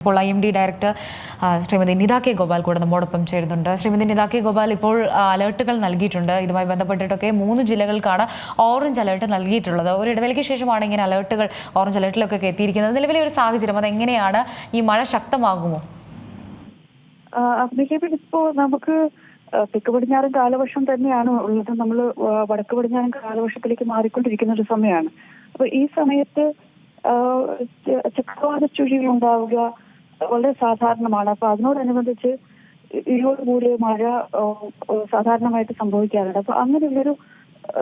ഇപ്പോൾ IMD director Srimathi Nitha K Gopal കൂടെ നമ്മോടൊപ്പം ചേരുന്നുണ്ട്. ശ്രീമതി നിത കെ ഗോപാൽ, ഇപ്പോൾ അലേർട്ടുകൾ നൽകിയിട്ടുണ്ട്. ഇതുമായി ബന്ധപ്പെട്ടിട്ടൊക്കെ 3 ജില്ലകൾക്കാണ് ഓറഞ്ച് അലേർട്ട് നൽകിയിട്ടുള്ളത്. ഒരു ഇടവേളയ്ക്ക് ശേഷമാണ് ഇങ്ങനെ അലേർട്ടുകൾ ഓറഞ്ച് അലേർട്ടിലൊക്കെ എത്തിയിരിക്കുന്നത്. നിലവിലെ ഒരു സാഹചര്യം അതെങ്ങനെയാണ്? ഈ മഴ ശക്തമാകുമോ? ഇപ്പോൾ നമുക്ക് തെക്ക് പടിഞ്ഞാറൻ കാലവർഷം തന്നെയാണ് ഉള്ളത്. നമ്മൾ വടക്ക് പടിഞ്ഞാറൻ കാലവർഷത്തിലേക്ക് മാറിക്കൊണ്ടിരിക്കുന്ന ഒരു സമയമാണ്. അപ്പൊ ഈ സമയത്ത് ചക്രവാത ചുഴികൾ ഉണ്ടാവുക വളരെ സാധാരണമാണ്. അപ്പൊ അതിനോടനുബന്ധിച്ച് ഇടിയോട് കൂടിയ മഴ സാധാരണമായിട്ട് സംഭവിക്കാറുണ്ട്. അപ്പൊ അങ്ങനെയുള്ളൊരു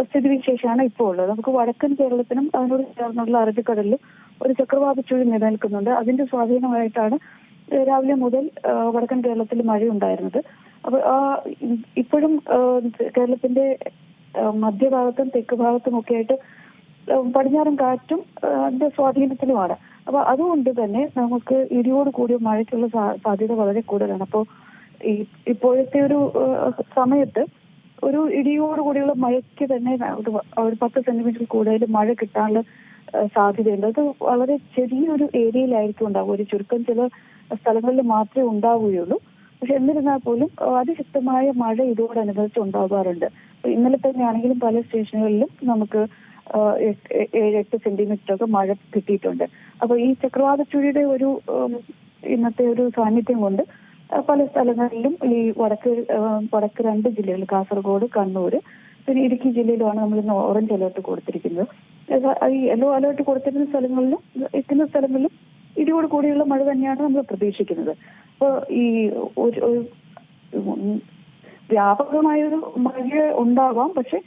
സ്ഥിതിവിശേഷമാണ് ഇപ്പോൾ ഉള്ളത്. നമുക്ക് വടക്കൻ കേരളത്തിനും അതിനോട് ചേർന്നുള്ള അറബിക്കടലിലും ഒരു ചക്രവാത ചുഴി നിലനിൽക്കുന്നുണ്ട്. അതിന്റെ സ്വാധീനമായിട്ടാണ് രാവിലെ മുതൽ വടക്കൻ കേരളത്തിൽ മഴയുണ്ടായിരുന്നത്. അപ്പൊ ഇപ്പോഴും കേരളത്തിന്റെ മധ്യഭാഗത്തും തെക്ക് ഭാഗത്തും ഒക്കെ ആയിട്ട് പടിഞ്ഞാറൻ കാറ്റും അതിന്റെ സ്വാധീനത്തിലുമാണ്. അപ്പൊ അതുകൊണ്ട് തന്നെ നമുക്ക് ഇടിയോട് കൂടിയ മഴയ്ക്കുള്ള സാധ്യത വളരെ കൂടുതലാണ്. അപ്പോൾ ഇപ്പോഴത്തെ ഒരു സമയത്ത് ഒരു ഇടിയോട് കൂടിയുള്ള മഴയ്ക്ക് തന്നെ ഒരു 10 സെന്റിമീറ്റർ കൂടുതൽ മഴ കിട്ടാനുള്ള സാധ്യതയുണ്ട്. അത് വളരെ ചെറിയൊരു ഏരിയയിലായിരിക്കും ഉണ്ടാവുക. ഒരു ചുരുക്കം ചില സ്ഥലങ്ങളിൽ മാത്രമേ ഉണ്ടാവുകയുള്ളൂ. പക്ഷെ എന്നിരുന്നാൽ പോലും അതിശക്തമായ മഴ ഇതോടനുബന്ധിച്ച് ഉണ്ടാകാറുണ്ട്. ഇന്നലെ തന്നെയാണെങ്കിലും പല സ്റ്റേഷനുകളിലും നമുക്ക് 7-8 സെന്റിമീറ്റർ ഒക്കെ മഴ കിട്ടിയിട്ടുണ്ട്. അപ്പൊ ഈ ചക്രവാത ചുഴിയുടെ ഒരു ഇന്നത്തെ ഒരു സാന്നിധ്യം കൊണ്ട് പല സ്ഥലങ്ങളിലും ഈ വടക്ക് 2 ജില്ലകൾ, കാസർഗോഡ്, കണ്ണൂർ, പിന്നെ ഇടുക്കി ജില്ലയിലുമാണ് നമ്മൾ ഇന്ന് ഓറഞ്ച് അലേർട്ട് കൊടുത്തിരിക്കുന്നത്. ഈ യെല്ലോ അലേർട്ട് കൊടുത്തിരുന്ന സ്ഥലങ്ങളിലും എത്തുന്ന സ്ഥലങ്ങളിലും ഇടിയോട് കൂടിയുള്ള മഴ തന്നെയാണ് നമ്മൾ പ്രതീക്ഷിക്കുന്നത്. അപ്പോൾ ഈ ഒരു വ്യാപകമായൊരു മഴ ഉണ്ടാവാം, പക്ഷെ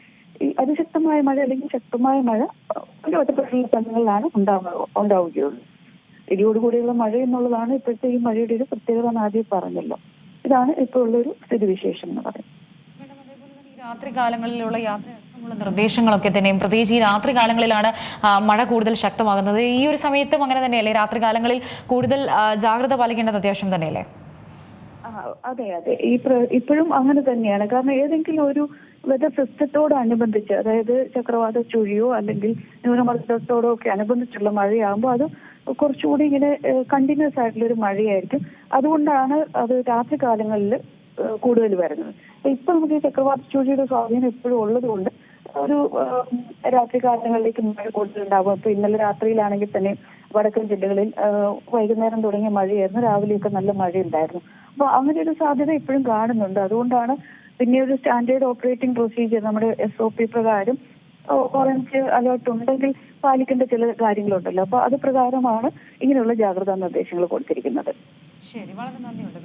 ഈ അതിശക്തമായ മഴ അല്ലെങ്കിൽ ശക്തമായ മഴ ഒറ്റപ്പെട്ട സ്ഥലങ്ങളിലാണ് ഉണ്ടാവുകയുള്ളൂ. ഇടിയോട് കൂടിയുള്ള മഴ എന്നുള്ളതാണ് ഇപ്പോഴത്തെ ഈ മഴയുടെ ഒരു പ്രത്യേകത എന്ന് ആദ്യം പറഞ്ഞല്ലോ. ഇതാണ് ഇപ്പോൾ ഉള്ളൊരു സ്ഥിതിവിശേഷം എന്ന് പറയുന്നത്. രാത്രി കാലങ്ങളിലുള്ള യാത്രയുള്ള നിർദ്ദേശങ്ങളൊക്കെ തന്നെയും, പ്രത്യേകിച്ച് ഈ രാത്രി കാലങ്ങളിലാണ് മഴ കൂടുതൽ ശക്തമാകുന്നത്. ഈ ഒരു സമയത്തും അങ്ങനെ തന്നെയല്ലേ? രാത്രി കാലങ്ങളിൽ കൂടുതൽ ജാഗ്രത പാലിക്കേണ്ടത് അത്യാവശ്യം തന്നെയല്ലേ? അതെ അതെ, ഇപ്പോഴും അങ്ങനെ തന്നെയാണ്. കാരണം ഏതെങ്കിലും ഒരു വെതർ സിസ്റ്റത്തോടനുബന്ധിച്ച്, അതായത് ചക്രവാത ചുഴിയോ അല്ലെങ്കിൽ ന്യൂനമർദ്ദത്തോടോ ഒക്കെ അനുബന്ധിച്ചുള്ള മഴയാകുമ്പോൾ അത് കുറച്ചുകൂടി ഇങ്ങനെ കണ്ടിന്യൂസ് ആയിട്ടുള്ള ഒരു മഴയായിരിക്കും. അതുകൊണ്ടാണ് അത് രാത്രി കാലങ്ങളിൽ കൂടുതൽ വരുന്നത്. ഇപ്പൊ നമുക്ക് ഈ ചക്രവാത ചുഴിയുടെ സ്വാധീനം എപ്പോഴും ഉള്ളത് കൊണ്ട് ഒരു രാത്രി കാലങ്ങളിലേക്ക് മഴ കൂടുതലുണ്ടാകും. ഇപ്പൊ ഇന്നലെ രാത്രിയിലാണെങ്കിൽ തന്നെ വടക്കൻ ജില്ലകളിൽ വൈകുന്നേരം തുടങ്ങിയ മഴയായിരുന്നു, രാവിലെയൊക്കെ നല്ല മഴയുണ്ടായിരുന്നു. അപ്പൊ അങ്ങനെ ഒരു സാധ്യത ഇപ്പോഴും കാണുന്നുണ്ട്. അതുകൊണ്ടാണ് പിന്നെ ഒരു സ്റ്റാൻഡേർഡ് ഓപ്പറേറ്റിംഗ് പ്രൊസീജിയർ, നമ്മുടെ SOP പ്രകാരം ഓറഞ്ച് അലേർട്ട് ഉണ്ടെങ്കിൽ പാലിക്കേണ്ട ചില കാര്യങ്ങളുണ്ടല്ലോ. അപ്പൊ അത് പ്രകാരമാണ് ഇങ്ങനെയുള്ള ജാഗ്രതാ നിർദ്ദേശങ്ങൾ കൊടുത്തിരിക്കുന്നത്. ശരി, വളരെ നന്ദിയുണ്ട്.